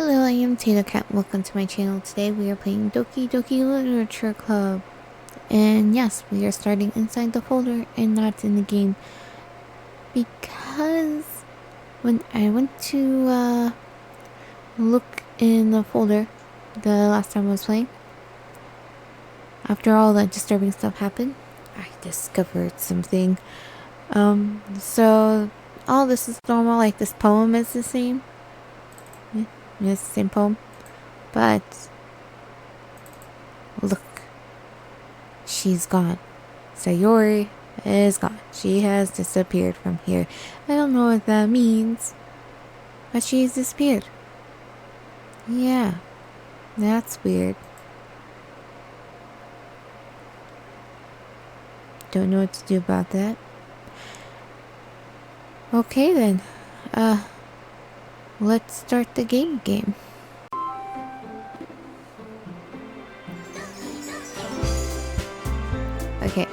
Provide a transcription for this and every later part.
Hello, I am Tatocat. Welcome to my channel. Today we are playing Doki Doki Literature Club. And yes, we are starting inside the folder and not in the game. Because when I went to look in the folder the last time I was playing, after all that disturbing stuff happened, I discovered something. So all this is normal, like this poem is the same. It's the same poem, but look, she's gone. Sayori is gone. She has disappeared from here. I don't know what that means, but she's disappeared. Yeah, that's weird. Don't know what to do about that. Okay then, let's start the game. Okay.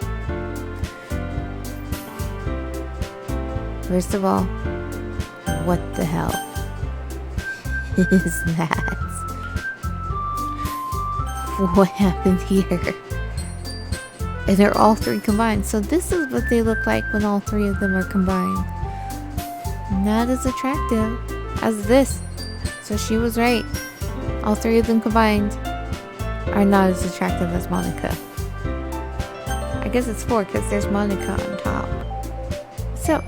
First of all, what the hell is that? What happened here? And they're all three combined. So this is what they look like when all three of them are combined. Not as attractive as this. So she was right. All three of them combined are not as attractive as Monica. I guess it's 4 because there's Monica on top. So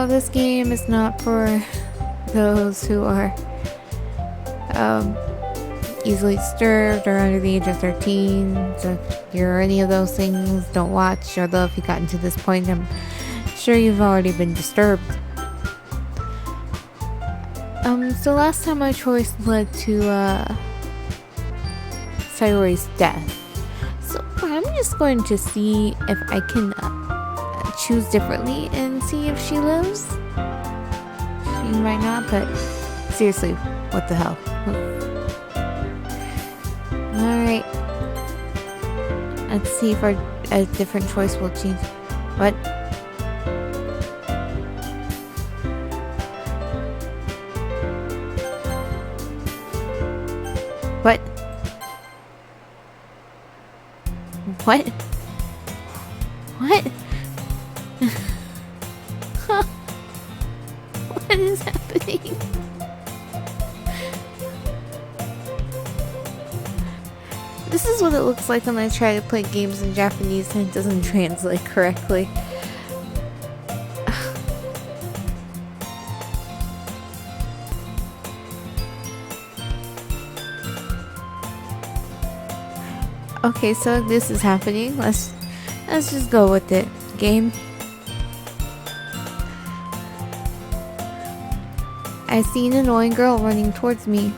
this game is not for those who are easily disturbed or under the age of 13. So if you're any of those things, don't watch. Although if you gotten to this point, I'm sure you've already been disturbed. So last time my choice led to Sayori's death. So I'm just going to see if I can choose differently and see if she lives. She might not, but seriously, what the hell? Alright. Let's see if a different choice will change. What? What? What? What? What is happening? This is what it looks like when I try to play games in Japanese and it doesn't translate correctly. Okay, so this is happening. Let's just go with it. Game. I see an annoying girl running towards me.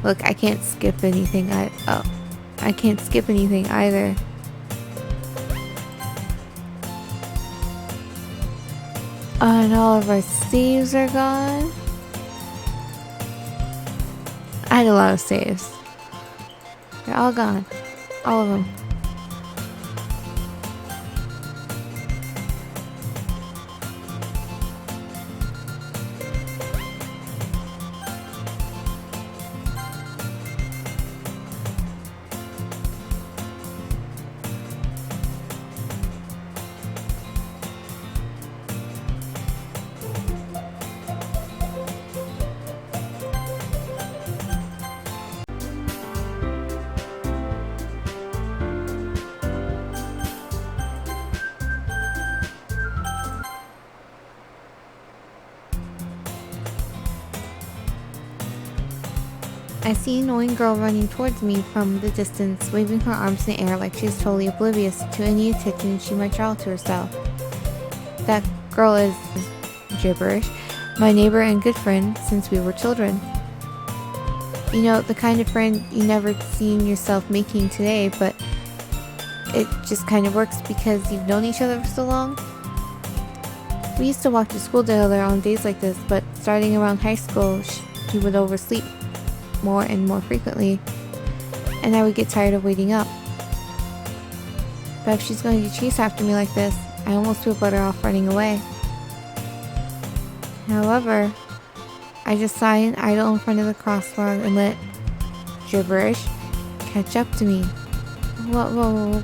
Look, I can't skip anything. I can't skip anything either. And all of our saves are gone. I had a lot of saves. They're all gone. All of them. I see an annoying girl running towards me from the distance, waving her arms in the air like she's totally oblivious to any attention she might draw to herself. That girl is gibberish, my neighbor and good friend since we were children. You know, the kind of friend you never seen yourself making today, but it just kind of works because you've known each other for so long. We used to walk to school together on days like this, but starting around high school, she would oversleep more and more frequently, and I would get tired of waiting up. But if she's going to chase after me like this, I almost feel better off running away. However, I just sigh and idle in front of the crossbar and let gibberish catch up to me. Whoa.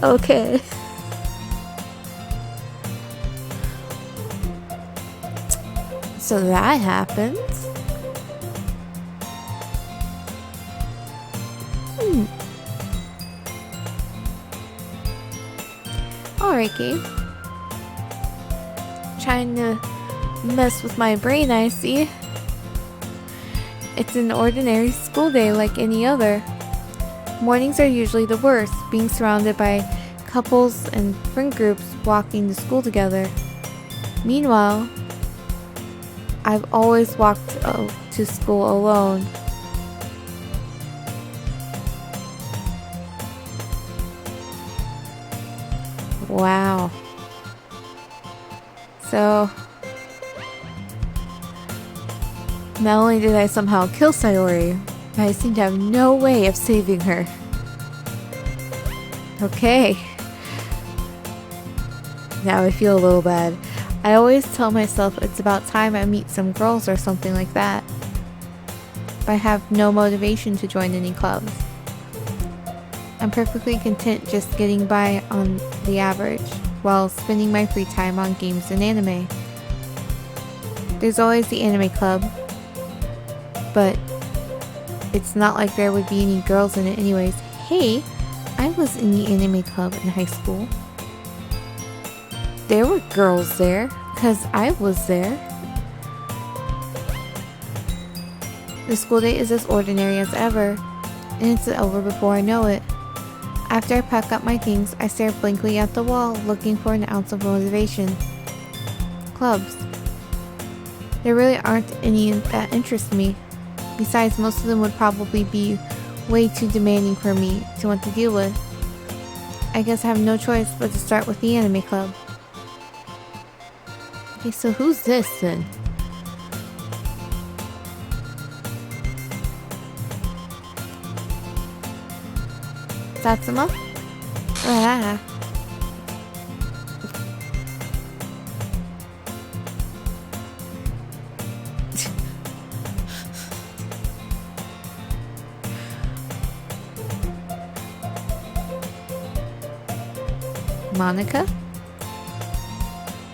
Okay. So that happens. Alright, game. Trying to mess with my brain, I see. It's an ordinary school day like any other. Mornings are usually the worst, being surrounded by couples and friend groups walking to school together. Meanwhile, I've always walked to school alone. Wow. So, not only did I somehow kill Sayori, but I seem to have no way of saving her. Okay. Now I feel a little bad. I always tell myself it's about time I meet some girls or something like that. But I have no motivation to join any clubs. I'm perfectly content just getting by on the average, while spending my free time on games and anime. There's always the anime club, but it's not like there would be any girls in it anyways. Hey, I was in the anime club in high school. There were girls there, cause I was there. The school day is as ordinary as ever, and it's over before I know it. After I pack up my things, I stare blankly at the wall, looking for an ounce of motivation. Clubs. There really aren't any that interest me. Besides, most of them would probably be way too demanding for me to want to deal with. I guess I have no choice but to start with the anime club. Okay, so who's this then? Satsuma? Ah. Monica?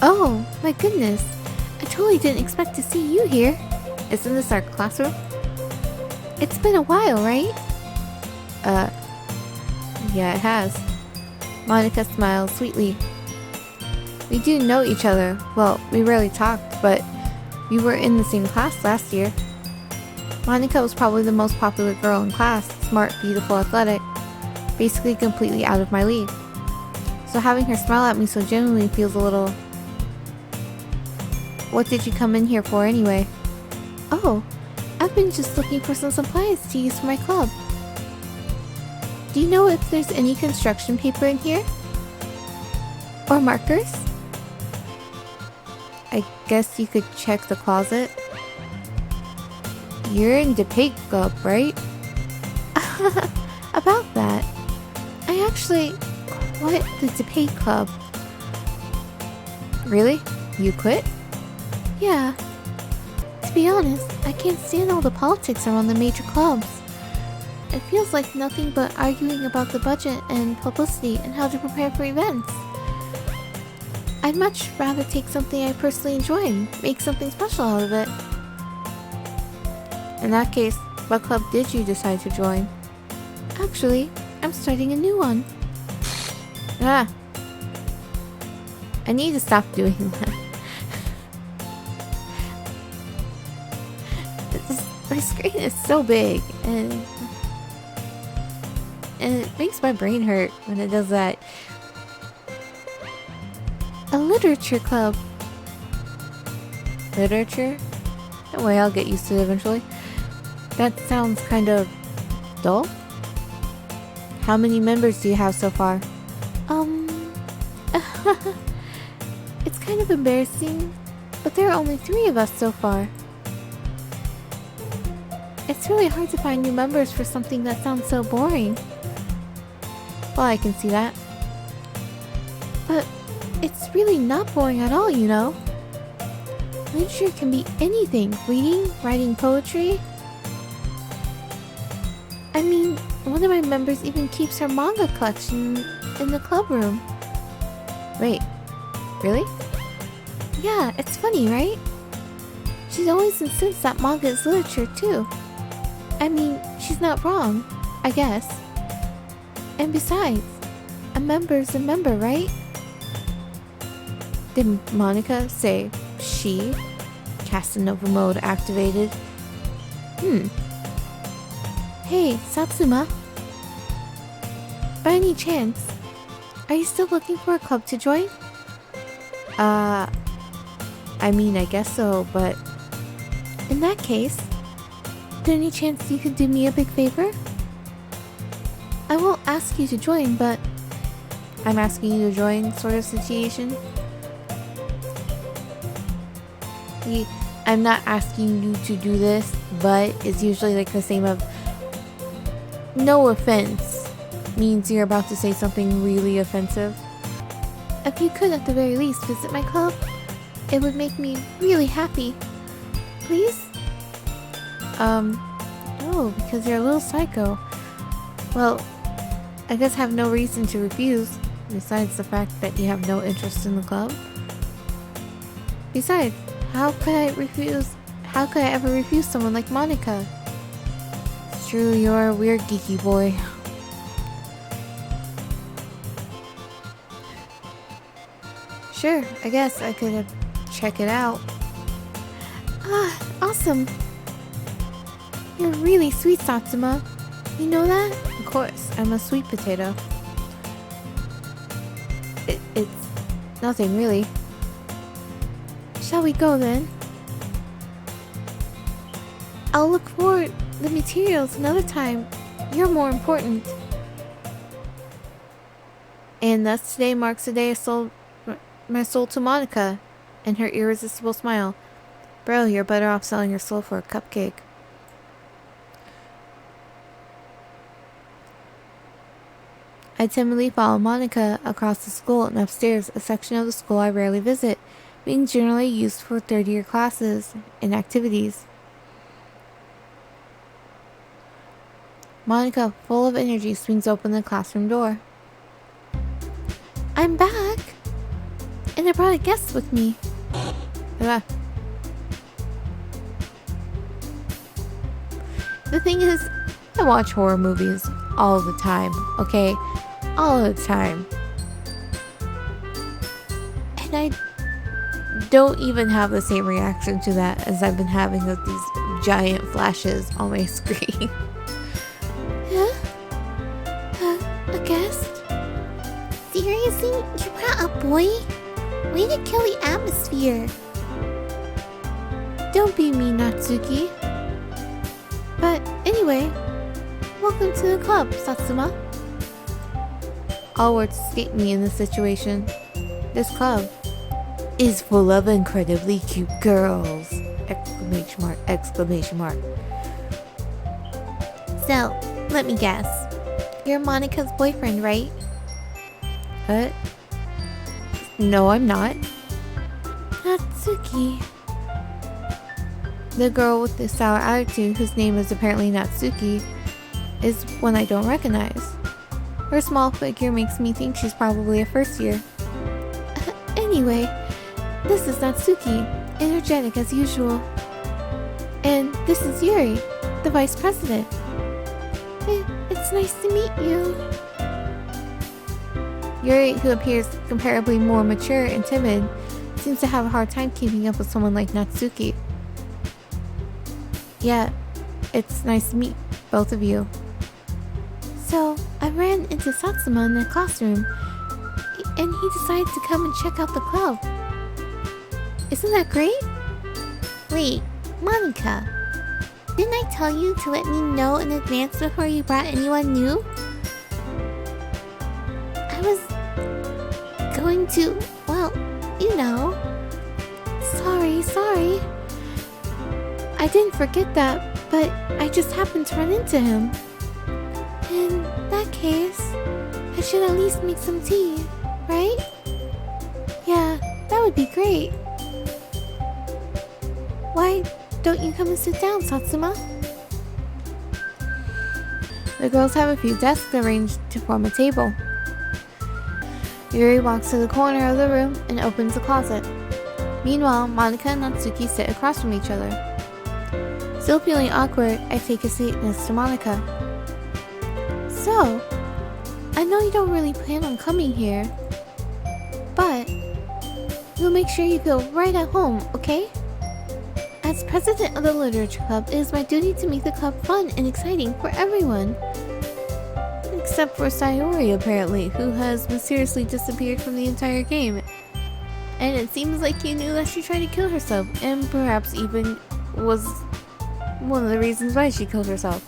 Oh, my goodness. I totally didn't expect to see you here. Isn't this our classroom? It's been a while, right? Yeah, it has. Monica smiled sweetly. We do know each other. Well, we rarely talked, but we were in the same class last year. Monica was probably the most popular girl in class. Smart, beautiful, athletic. Basically completely out of my league. So having her smile at me so genuinely feels a little... What did you come in here for anyway? Oh, I've been just looking for some supplies to use for my club. Do you know if there's any construction paper in here? Or markers? I guess you could check the closet. You're in debate club, right? About that. I actually quit the debate club. Really? You quit? Yeah. To be honest, I can't stand all the politics around the major clubs. It feels like nothing but arguing about the budget and publicity and how to prepare for events. I'd much rather take something I personally enjoy and make something special out of it. In that case, what club did you decide to join? Actually, I'm starting a new one. Ah. I need to stop doing that. My screen is so big and it makes my brain hurt when it does that. A literature club. Literature? Don't worry, I'll get used to it eventually. That sounds kind of dull. How many members do you have so far? It's kind of embarrassing, but there are only 3 of us so far. It's really hard to find new members for something that sounds so boring. Well, I can see that. But it's really not boring at all, you know? Literature can be anything. Reading, writing poetry. I mean, one of my members even keeps her manga collection in the club room. Wait, really? Yeah, it's funny, right? She's always insists that manga is literature too. I mean, she's not wrong, I guess. And besides, a member's a member, right? Did Monica say she? Casanova mode activated. Hey, Satsuma. By any chance, are you still looking for a club to join? I mean, I guess so, but... In that case, is there any chance you could do me a big favor? I won't ask you to join, but... I'm asking you to join sort of situation? I'm not asking you to do this, but it's usually like the same of... No offense means you're about to say something really offensive. If you could at the very least visit my club, it would make me really happy. Please? Oh, because you're a little psycho. Well, I guess I have no reason to refuse, besides the fact that you have no interest in the club. Besides, how could I ever refuse someone like Monica? It's true, you're a weird geeky boy. Sure, I guess I could check it out. Ah, awesome! You're really sweet, Satsuma. You know that? Of course, I'm a sweet potato. It's nothing really. Shall we go then? I'll look for the materials another time. You're more important. And thus today marks the day I sold my soul to Monica and her irresistible smile. Bro, you're better off selling your soul for a cupcake. I timidly follow Monica across the school and upstairs, a section of the school I rarely visit, being generally used for third-year classes and activities. Monica, full of energy, swings open the classroom door. I'm back! And I brought a guest with me. The thing is, I watch horror movies all the time, okay? All the time. And I don't even have the same reaction to that as I've been having with these giant flashes on my screen. Huh? A guest? Seriously? You brought a boy? Way to kill the atmosphere. Don't be mean, Natsuki. But anyway, welcome to the club, Satsuma. All words escape me in this situation. This club is full of incredibly cute girls! Exclamation mark, exclamation mark. So, let me guess. You're Monica's boyfriend, right? What? No, I'm not. Natsuki. The girl with the sour attitude, whose name is apparently Natsuki, is one I don't recognize. Her small figure makes me think she's probably a first year. Anyway, this is Natsuki, energetic as usual. And this is Yuri, the vice president. It's nice to meet you. Yuri, who appears comparably more mature and timid, seems to have a hard time keeping up with someone like Natsuki. Yeah, it's nice to meet both of you. So, I ran into Satsuma in the classroom, and he decided to come and check out the club. Isn't that great? Wait, Monica, didn't I tell you to let me know in advance before you brought anyone new? I was going to, well, you know. Sorry. I didn't forget that, but I just happened to run into him. In that case, I should at least make some tea, right? Yeah, that would be great. Why don't you come and sit down, Satsuma? The girls have a few desks arranged to form a table. Yuri walks to the corner of the room and opens a closet. Meanwhile, Monika and Natsuki sit across from each other. Still feeling awkward, I take a seat next to Monika. So, I know you don't really plan on coming here, but we'll make sure you feel right at home, okay? As president of the Literature Club, it is my duty to make the club fun and exciting for everyone. Except for Sayori, apparently, who has mysteriously disappeared from the entire game. And it seems like you knew that she tried to kill herself, and perhaps even was one of the reasons why she killed herself.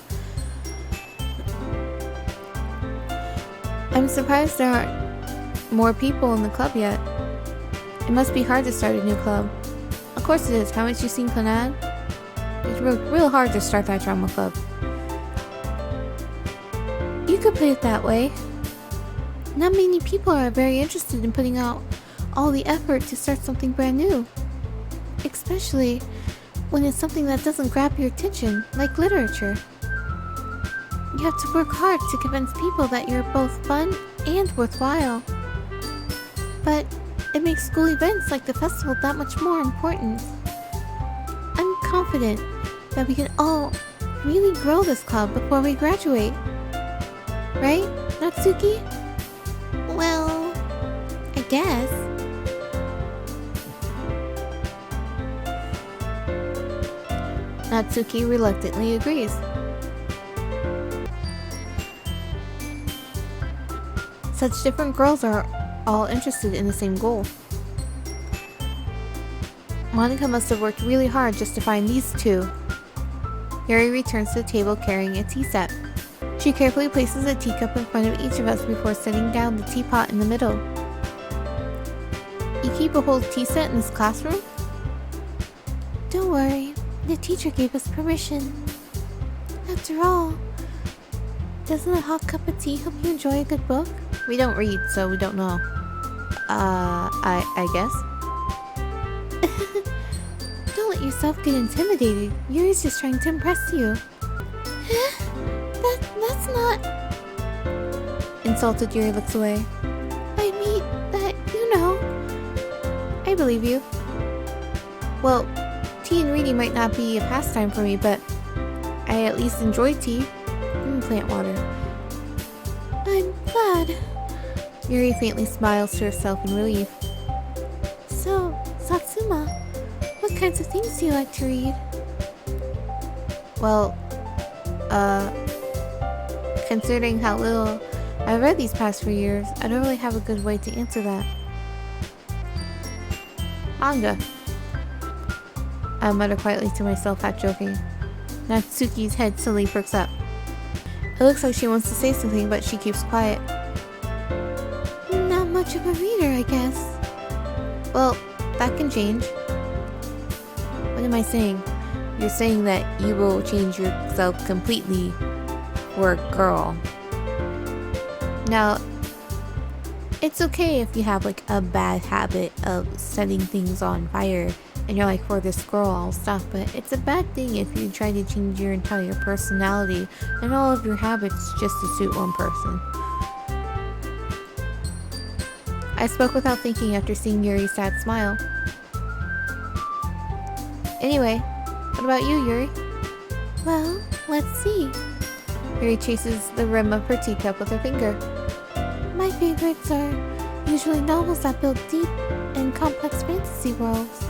I'm surprised there aren't more people in the club yet. It must be hard to start a new club. Of course it is. Haven't you seen Conan? It's real hard to start that drama club. You could put it that way. Not many people are very interested in putting out all the effort to start something brand new. Especially when it's something that doesn't grab your attention, like literature. You have to work hard to convince people that you're both fun and worthwhile. But it makes school events like the festival that much more important. I'm confident that we can all really grow this club before we graduate. Right, Natsuki? Well, I guess. Natsuki reluctantly agrees. Such different girls are all interested in the same goal. Monika must have worked really hard just to find these two. Yuri returns to the table carrying a tea set. She carefully places a teacup in front of each of us before setting down the teapot in the middle. You keep a whole tea set in this classroom? Don't worry, the teacher gave us permission. After all, doesn't a hot cup of tea help you enjoy a good book? We don't read, so we don't know. I guess? Don't let yourself get intimidated. Yuri's just trying to impress you. That's not... Insulted Yuri looks away. I mean, that, you know... I believe you. Well, tea and reading might not be a pastime for me, but I at least enjoy tea and plant water. I'm glad. Yuri faintly smiles to herself in relief. So, Satsuma, what kinds of things do you like to read? Well, considering how little I've read these past few years, I don't really have a good way to answer that. Manga. I mutter quietly to myself, half joking. Natsuki's head suddenly perks up. It looks like she wants to say something, but she keeps quiet. Not much of a reader, I guess. Well, that can change. What am I saying? You're saying that you will change yourself completely for a girl. Now, it's okay if you have like a bad habit of setting things on fire and you're like, for this girl I'll stop, but it's a bad thing if you try to change your entire personality and all of your habits just to suit one person. I spoke without thinking after seeing Yuri's sad smile. Anyway, what about you, Yuri? Well, let's see. Yuri chases the rim of her teacup with her finger. My favorites are usually novels that build deep and complex fantasy worlds.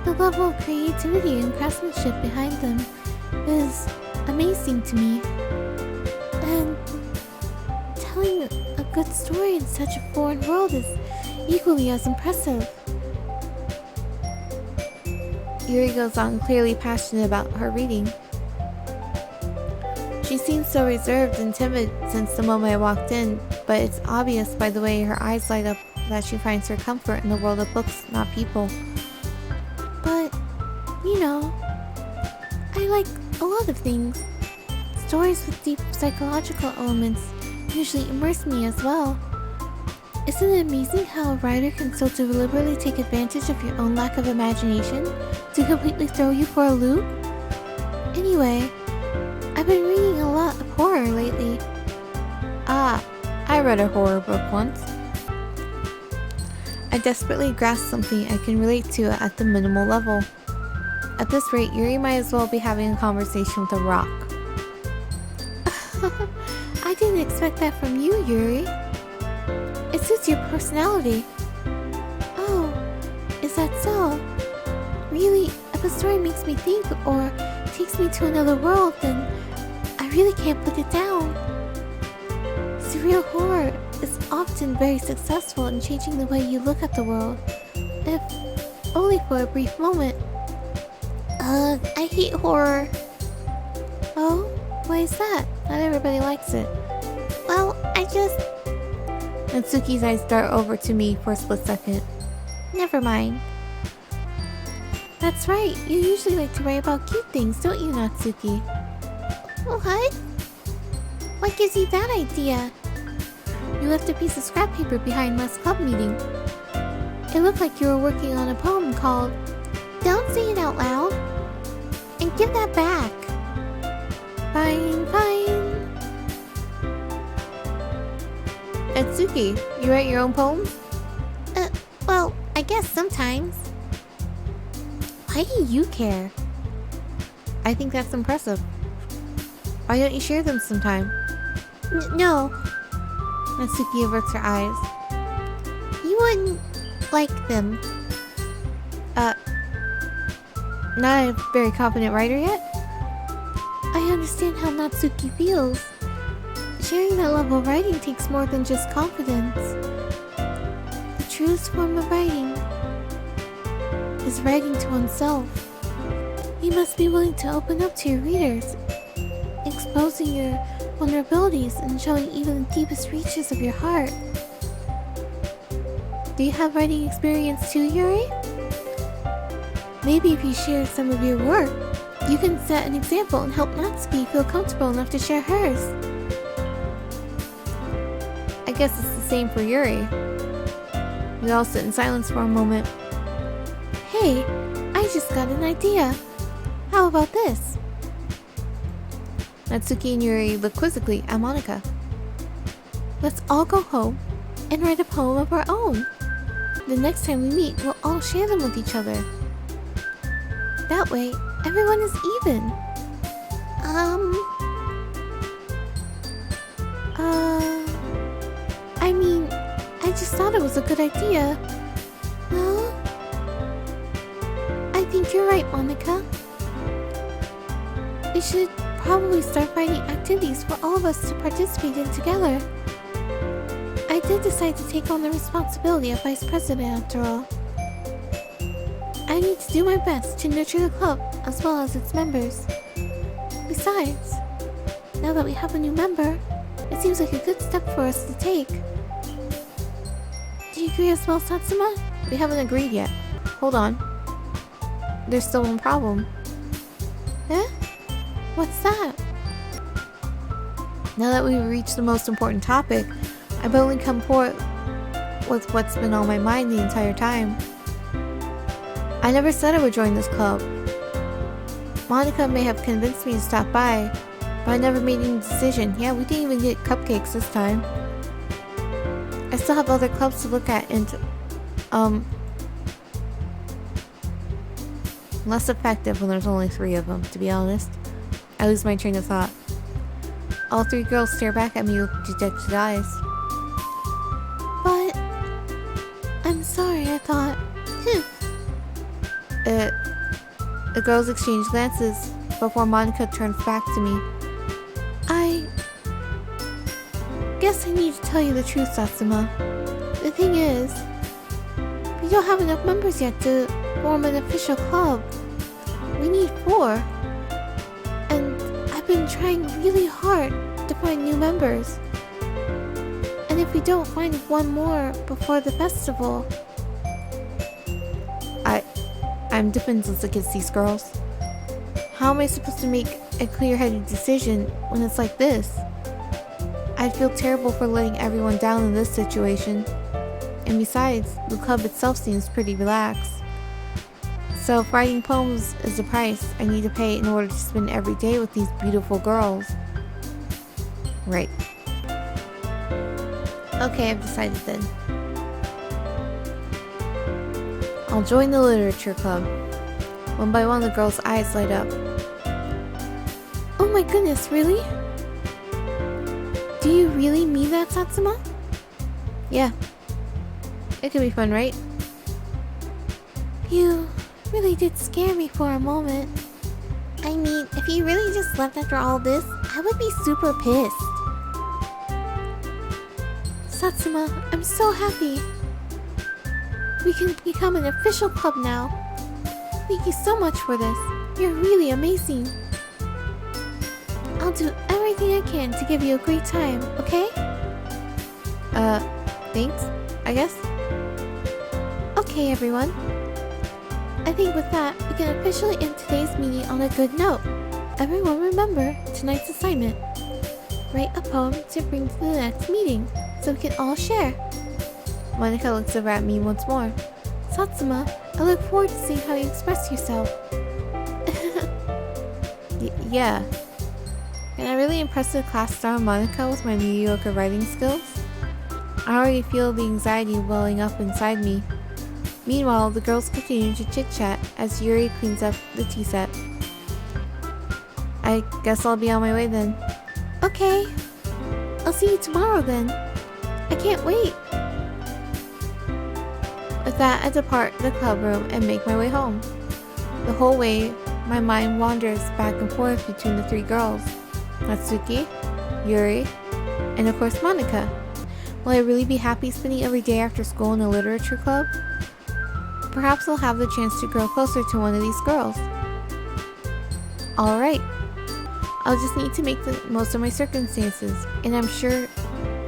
The level of creativity and craftsmanship behind them is amazing to me. And telling a good story in such a foreign world is equally as impressive. Yuri goes on, clearly passionate about her reading. She seems so reserved and timid since the moment I walked in, but it's obvious by the way her eyes light up that she finds her comfort in the world of books, not people. But, you know, I like a lot of things. Stories with deep psychological elements usually immerse me as well. Isn't it amazing how a writer can so deliberately take advantage of your own lack of imagination to completely throw you for a loop? Anyway, I've been reading a lot of horror lately. Ah, I read a horror book once. I desperately grasp something I can relate to at the minimal level. At this rate, Yuri might as well be having a conversation with a rock. I didn't expect that from you, Yuri. It suits your personality. Oh, is that so? Really, if a story makes me think or takes me to another world, then I really can't put it down. Surreal horror is often very successful in changing the way you look at the world, if only for a brief moment. I hate horror. Oh, why is that? Not everybody likes it. Well, I just... Natsuki's eyes dart over to me for a split second. Never mind. That's right, you usually like to write about cute things, don't you, Natsuki? What? What gives you that idea? You left a piece of scrap paper behind last club meeting. It looked like you were working on a poem called Don't Say It Out Loud. And give that back. Fine, fine. Natsuki, you write your own poems? Well, I guess sometimes. Why do you care? I think that's impressive. Why don't you share them sometime? No. Natsuki averts her eyes. You wouldn't like them. Not a very confident writer yet? I understand how Natsuki feels. Sharing that level of writing takes more than just confidence. The truest form of writing is writing to oneself. You must be willing to open up to your readers, exposing your vulnerabilities and showing even the deepest reaches of your heart. Do you have writing experience too, Yuri? Maybe if you share some of your work, you can set an example and help Natsuki feel comfortable enough to share hers. I guess it's the same for Yuri. We all sit in silence for a moment. Hey, I just got an idea. How about this? Natsuki and Yuri look quizzically at Monika. Let's all go home and write a poem of our own. The next time we meet, we'll all share them with each other. That way, everyone is even. I mean, I just thought it was a good idea. Well, I think you're right, Monika. We should probably start finding activities for all of us to participate in together. I did decide to take on the responsibility of vice president after all. I need to do my best to nurture the club as well as its members. Besides, now that we have a new member, it seems like a good step for us to take. Do you agree as well, Satsuma? We haven't agreed yet. Hold on. There's still one problem. Eh? What's that? Now that we've reached the most important topic, I've only come forth with what's been on my mind the entire time. I never said I would join this club. Monika may have convinced me to stop by, but I never made any decision. Yeah, we didn't even get cupcakes this time. I still have other clubs to look at and, less effective when there's only 3 of them, to be honest. I lose my train of thought. All 3 girls stare back at me with dejected eyes. But... I'm sorry, I thought... The girls exchange glances before Monika turns back to me. I guess I need to tell you the truth, Satsuma. The thing is, we don't have enough members yet to form an official club. We need 4. And I've been trying really hard to find new members. And And if we don't find one more before the festival... I'm defenseless against these girls. How am I supposed to make a clear-headed decision when it's like this? I'd feel terrible for letting everyone down in this situation. And besides, the club itself seems pretty relaxed. So if writing poems is the price I need to pay in order to spend every day with these beautiful girls. Right. Okay, I've decided then. I'll join the literature club. One by one, the girls' eyes light up. Oh my goodness, really? Do you really mean that, Satsuma? Yeah. It could be fun, right? You really did scare me for a moment. I mean, if you really just left after all this, I would be super pissed. Satsuma, I'm so happy. We can become an official club now. Thank you so much for this. You're really amazing. I'll do everything I can to give you a great time, okay? Thanks, I guess. Okay, everyone. I think with that, we can officially end today's meeting on a good note. Everyone remember tonight's assignment. Write a poem to bring to the next meeting, so we can all share. Monica looks over at me once more. Satsuma, I look forward to seeing how you express yourself. Yeah. Can I really impress the class star Monica with my mediocre writing skills? I already feel the anxiety welling up inside me. Meanwhile, the girls continue to chit-chat as Yuri cleans up the tea set. I guess I'll be on my way then. Okay. I'll see you tomorrow then. I can't wait. With that, I depart the club room and make my way home. The whole way, my mind wanders back and forth between the three girls. Natsuki, Yuri, and of course Monica. Will I really be happy spending every day after school in a literature club? Perhaps I'll have the chance to grow closer to one of these girls. Alright. I'll just need to make the most of my circumstances, and I'm sure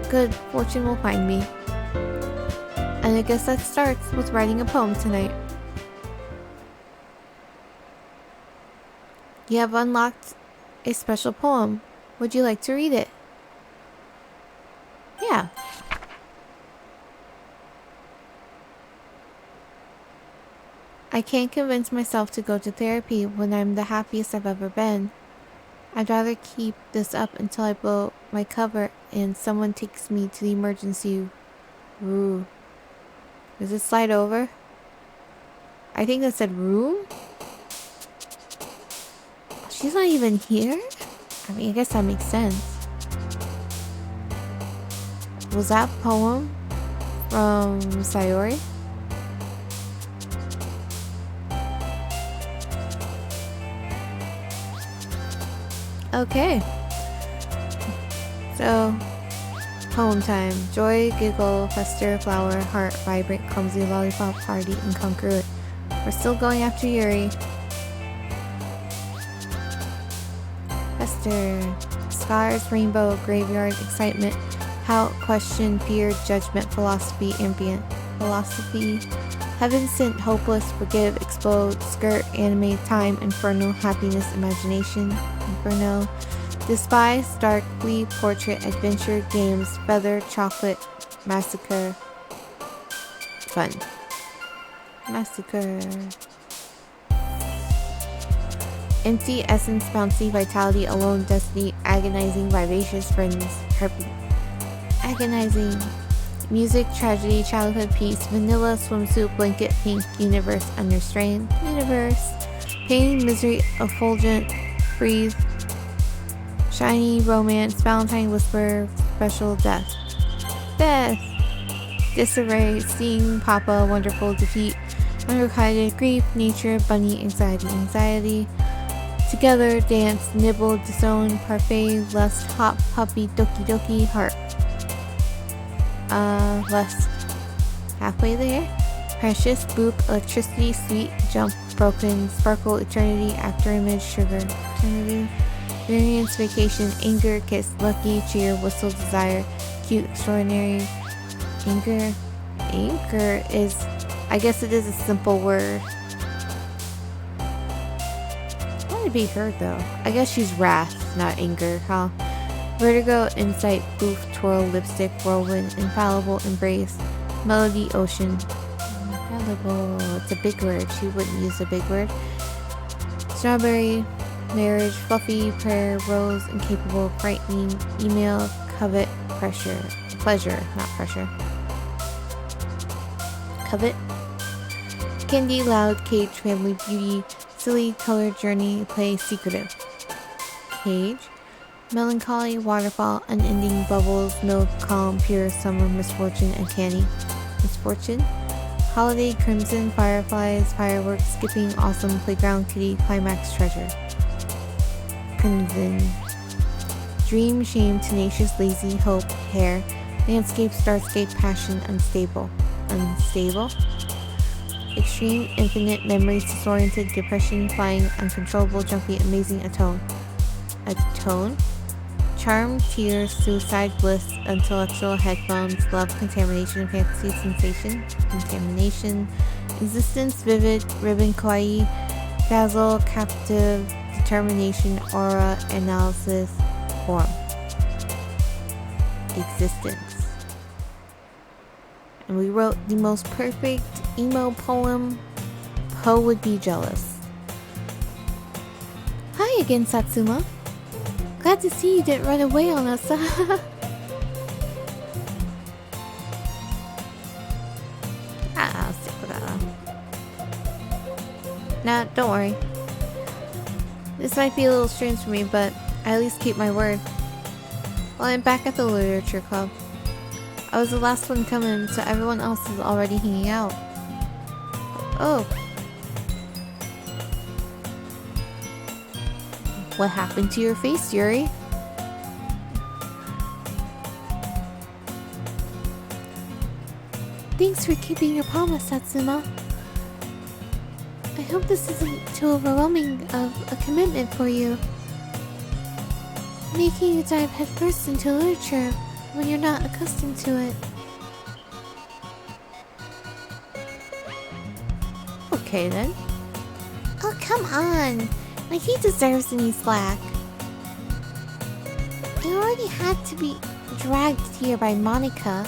good fortune will find me. And I guess that starts with writing a poem tonight. You have unlocked a special poem. Would you like to read it? Yeah. I can't convince myself to go to therapy when I'm the happiest I've ever been. I'd rather keep this up until I blow my cover and someone takes me to the emergency room. Does it slide over? I think that said room? She's not even here? I mean, I guess that makes sense. Was that poem from Sayori? Okay. So, poem time. Joy, giggle, fester, flower, heart, vibrant, clumsy, lollipop, party, incongruent. We're still going after Yuri. Fester. Scars, rainbow, graveyard, excitement, pout, question, fear, judgment, philosophy, ambient. Philosophy. Heaven sent, hopeless, forgive, explode, skirt, anime, time, inferno, happiness, imagination, inferno. Despise, dark, flee, portrait, adventure, games, feather, chocolate, massacre, fun. Massacre. Empty, essence, bouncy, vitality, alone, destiny, agonizing, vivacious, friends, herpes. Agonizing. Music, tragedy, childhood, peace, vanilla, swimsuit, blanket, pink, universe, understrain, universe. Pain, misery, effulgent, freeze. Shiny, romance, Valentine, whisper, special, death. Death! Disarray, sing, papa, wonderful, defeat, unrequited, grief, nature, bunny, anxiety, anxiety. Together, dance, nibble, disown, parfait, lust, hop, puppy, doki doki, heart. Lust. Halfway there. Precious, boop, electricity, sweet, jump, broken, sparkle, eternity, actor image, sugar, eternity. Variance, vacation, anger, kiss, lucky, cheer, whistle, desire, cute, extraordinary. Anger. Anger is... I guess it is a simple word. Why would it be her though? I guess she's wrath, not anger, huh? Vertigo, insight, poof, twirl, lipstick, whirlwind, infallible, embrace, melody, ocean. Infallible. It's a big word. She wouldn't use a big word. Strawberry, marriage, fluffy, prayer, rose, incapable, frightening, email, covet, pressure. Pleasure, not pressure. Covet. Candy, loud, cage, family, beauty, silly, color, journey, play, secretive. Cage. Melancholy, waterfall, unending, bubbles, milk, calm, pure, summer, misfortune, uncanny. Misfortune. Holiday, crimson, fireflies, fireworks, skipping, awesome, playground, kitty, climax, treasure. Crimson. Dream, shame, tenacious, lazy, hope, hair, landscape, starscape, passion, unstable. Unstable. Extreme, infinite, memories, disoriented, depression, flying, uncontrollable, jumpy, amazing, atone. Atone. Charm, tears, suicide, bliss, intellectual, headphones, love, contamination, fantasy, sensation, contamination, existence, vivid, ribbon, kawaii, dazzle, captive, determination, aura, analysis, form. Existence. And we wrote the most perfect emo poem. Poe would be jealous. Hi again, Satsuma. Glad to see you didn't run away on us. I'll stick with that one. Nah, don't worry. This might be a little strange for me, but I at least keep my word. Well, I'm back at the literature club. I was the last one coming, so everyone else is already hanging out. Oh. What happened to your face, Yuri? Thanks for keeping your promise, Satsuma. I hope this isn't too overwhelming of a commitment for you. Making you dive headfirst into literature when you're not accustomed to it. Okay then. Oh, come on! Like he deserves any slack. You already had to be dragged here by Monica.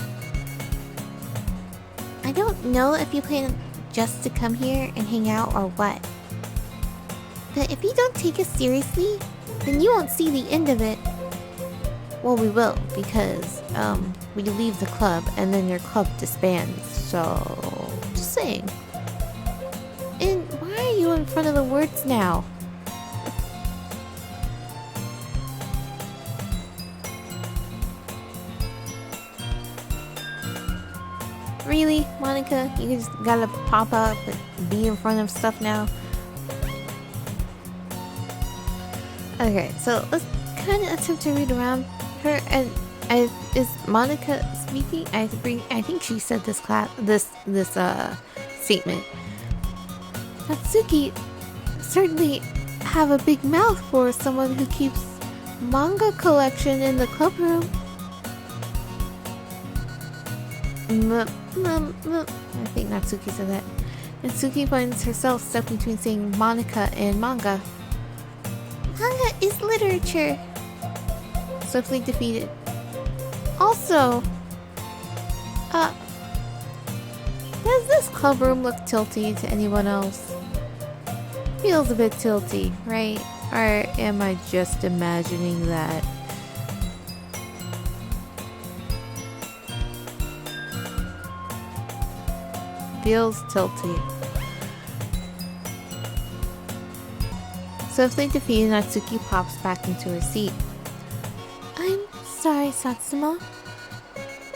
I don't know if you plan just to come here and hang out or what. But if you don't take us seriously, then you won't see the end of it. Well, we will, because we leave the club and then your club disbands, so just saying. And why are you in front of the words now? Really, Monica? You just gotta pop up and be in front of stuff now? Okay, so let's kind of attempt to read around her. And is Monica speaking? I think she said this statement. Natsuki certainly have a big mouth for someone who keeps manga collection in the club room. I think Natsuki said that. Natsuki finds herself stuck between saying Monica and manga. Manga is literature. Swiftly defeated. Also, does this club room look tilty to anyone else? Feels a bit tilty, right? Or am I just imagining that? Feels tilty. Swiftly defeated, Natsuki pops back into her seat. I'm sorry, Satsuma.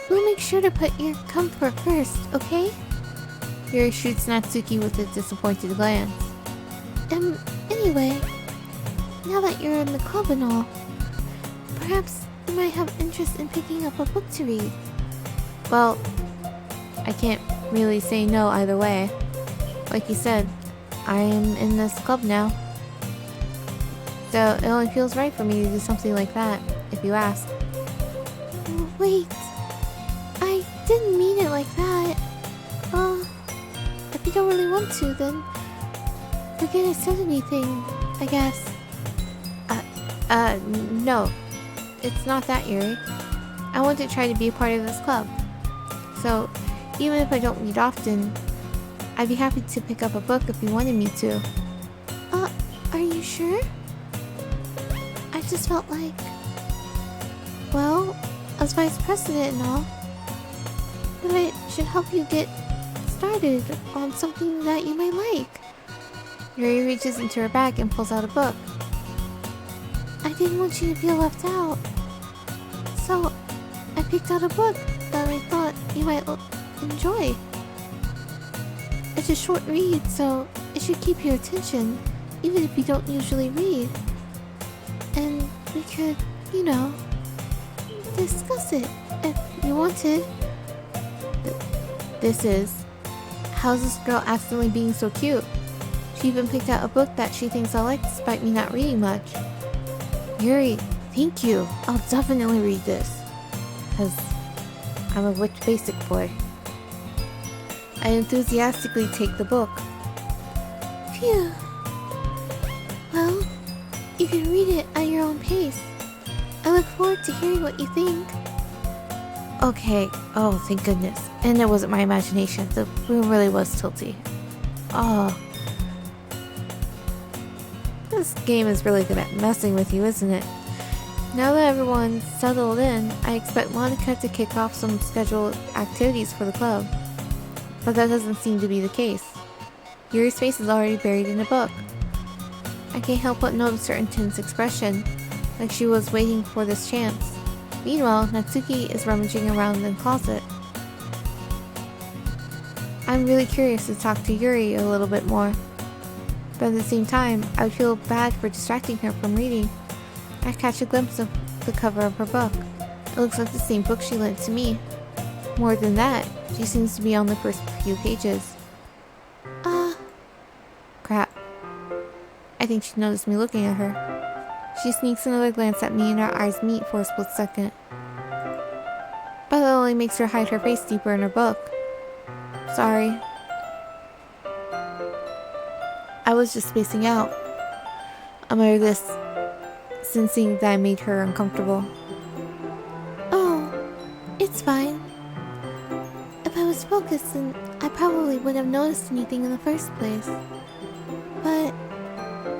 We'll make sure to put your comfort first, okay? Yuri shoots Natsuki with a disappointed glance. Anyway, now that you're in the club and all, perhaps you might have interest in picking up a book to read. Well, I can't really say no either way. Like you said, I am in this club now. So it only feels right for me to do something like that, if you ask. Wait, like that. If you don't really want to, then forget I said anything, I guess. No. It's not that, Yuri. I want to try to be a part of this club. So, even if I don't read often, I'd be happy to pick up a book if you wanted me to. Are you sure? I just felt like... Well, as vice president and all, that I should help you get started on something that you may like. Yuri reaches into her bag and pulls out a book. I didn't want you to feel left out, so I picked out a book that I thought you might enjoy. It's a short read, so it should keep your attention, even if you don't usually read. And we could, discuss it if you wanted. This is... How's this girl accidentally being so cute? She even picked out a book that she thinks I like despite me not reading much. Yuri, thank you. I'll definitely read this. Because I'm a rich basic boy. I enthusiastically take the book. Phew. Well, you can read it at your own pace. I look forward to hearing what you think. Okay. Oh, thank goodness. And it wasn't my imagination. The room really was tilty. Oh. This game is really good at messing with you, isn't it? Now that everyone's settled in, I expect Monica to kick off some scheduled activities for the club. But that doesn't seem to be the case. Yuri's face is already buried in a book. I can't help but notice her intense expression, like she was waiting for this chance. Meanwhile, Natsuki is rummaging around in the closet. I'm really curious to talk to Yuri a little bit more. But at the same time, I would feel bad for distracting her from reading. I catch a glimpse of the cover of her book. It looks like the same book she lent to me. More than that, she seems to be on the first few pages. Crap. I think she noticed me looking at her. She sneaks another glance at me and our eyes meet for a split second. But that only makes her hide her face deeper in her book. Sorry. I was just spacing out. I muttered this, sensing that I made her uncomfortable. Oh, it's fine. If I was focused, then I probably wouldn't have noticed anything in the first place. But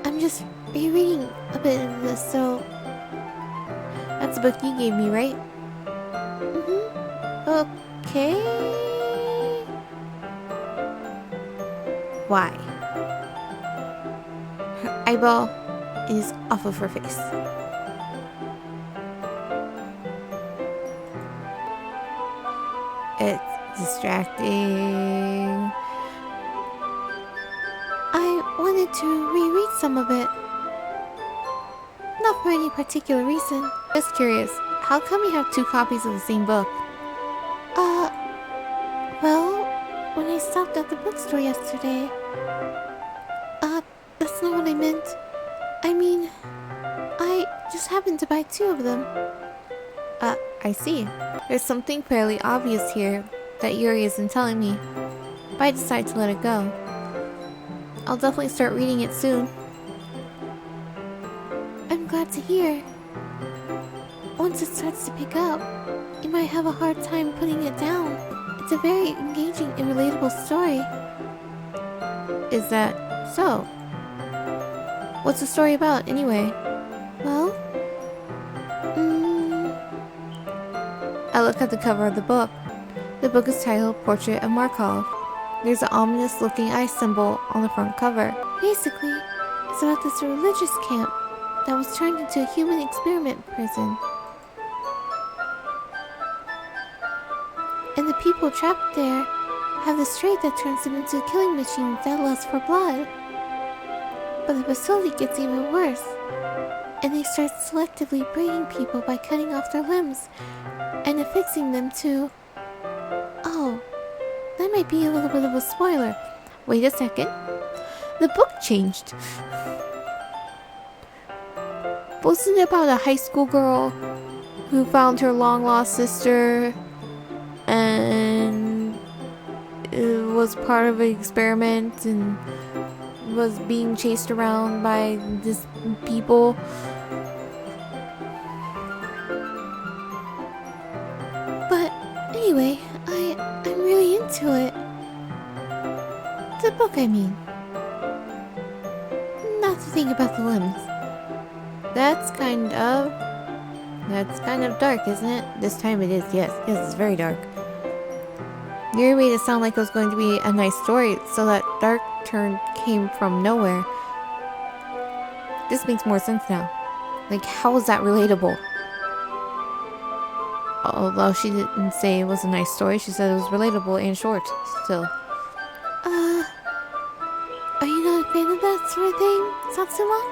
I'm just rereading a bit of this, so... That's the book you gave me, right? Okay... Why? Her eyeball is off of her face. It's distracting. I wanted to reread some of it. Not for any particular reason. Just curious, how come you have two copies of the same book? Well, when I stopped at the bookstore yesterday... that's not what I meant. I mean, I just happened to buy two of them. I see. There's something fairly obvious here that Yuri isn't telling me, but I decide to let it go. I'll definitely start reading it soon. I'm glad to hear. Once it starts to pick up, you might have a hard time putting it down. It's a very engaging and relatable story. Is that so? What's the story about, anyway? Well, I look at the cover of the book. The book is titled Portrait of Markov. There's an ominous-looking eye symbol on the front cover. Basically, it's about this religious camp that was turned into a human experiment prison. And the people trapped there have this trait that turns them into killing machines that lust for blood. But the facility gets even worse, and they start selectively breeding people by cutting off their limbs and affixing them to... Oh, that might be a little bit of a spoiler. Wait a second. The book changed. Wasn't it about a high school girl who found her long-lost sister and was part of an experiment and was being chased around by this people. But anyway, I'm really into it. The book, I mean. Not to think about the limbs. That's kind of dark, isn't it? This time it is, yes. Yes, it's very dark. You made it sound like it was going to be a nice story, so that dark turn came from nowhere. This makes more sense now. Like, how is that relatable? Although she didn't say it was a nice story, she said it was relatable and short, still. Are you not a fan of that sort of thing, Satsuma?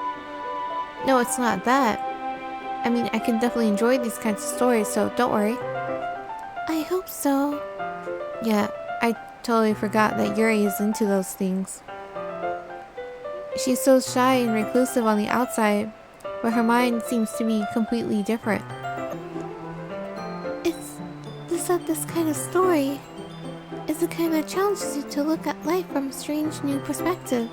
No, it's not that. I mean, I can definitely enjoy these kinds of stories, so don't worry. I hope so. Yeah, I totally forgot that Yuri is into those things. She's so shy and reclusive on the outside, but her mind seems to be completely different. It's just that this kind of story is the kind that challenges you to look at life from a strange new perspective.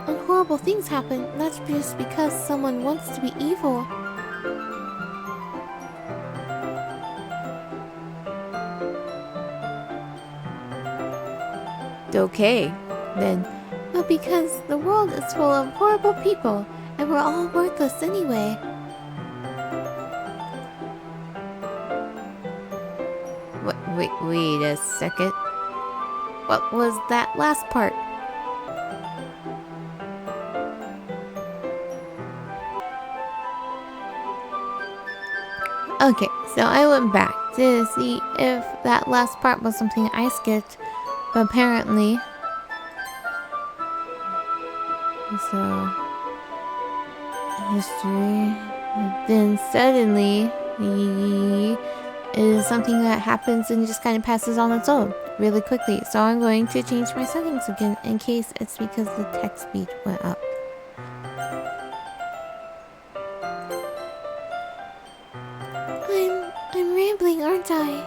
When horrible things happen, not just because someone wants to be evil. Okay, then. But because the world is full of horrible people, and we're all worthless anyway. Wait a second. What was that last part? Okay, so I went back to see if that last part was something I skipped, but apparently... So... history... Then suddenly... It is something that happens and just kind of passes on its own, really quickly. So I'm going to change my settings again, in case it's because the text speed went up. I'm rambling, aren't I?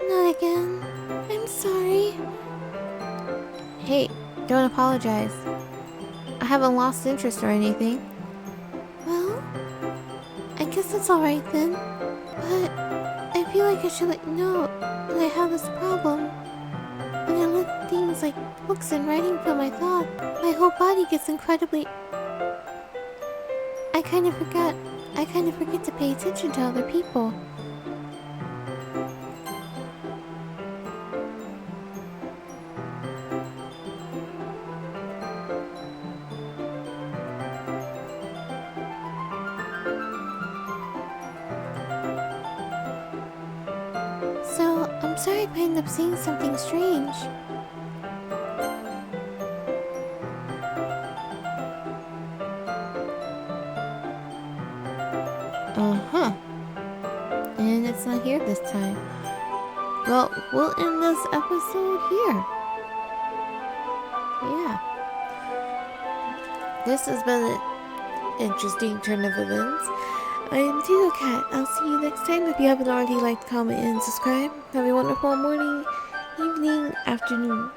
Not again. I'm sorry. Hey, don't apologize. I haven't lost interest or anything. Well, I guess that's alright then. But I feel like I should let you know that I have this problem. When I let things like books and writing fill my thought, my whole body gets incredibly... I kind of forget to pay attention to other people. So, I'm sorry if I end up saying something strange. Uh-huh. And it's not here this time. Well, we'll end this episode here. Yeah. This has been an interesting turn of events. I am Tatocat. I'll see you next time. If you haven't already liked, comment, and subscribe. Have a wonderful morning, evening, afternoon.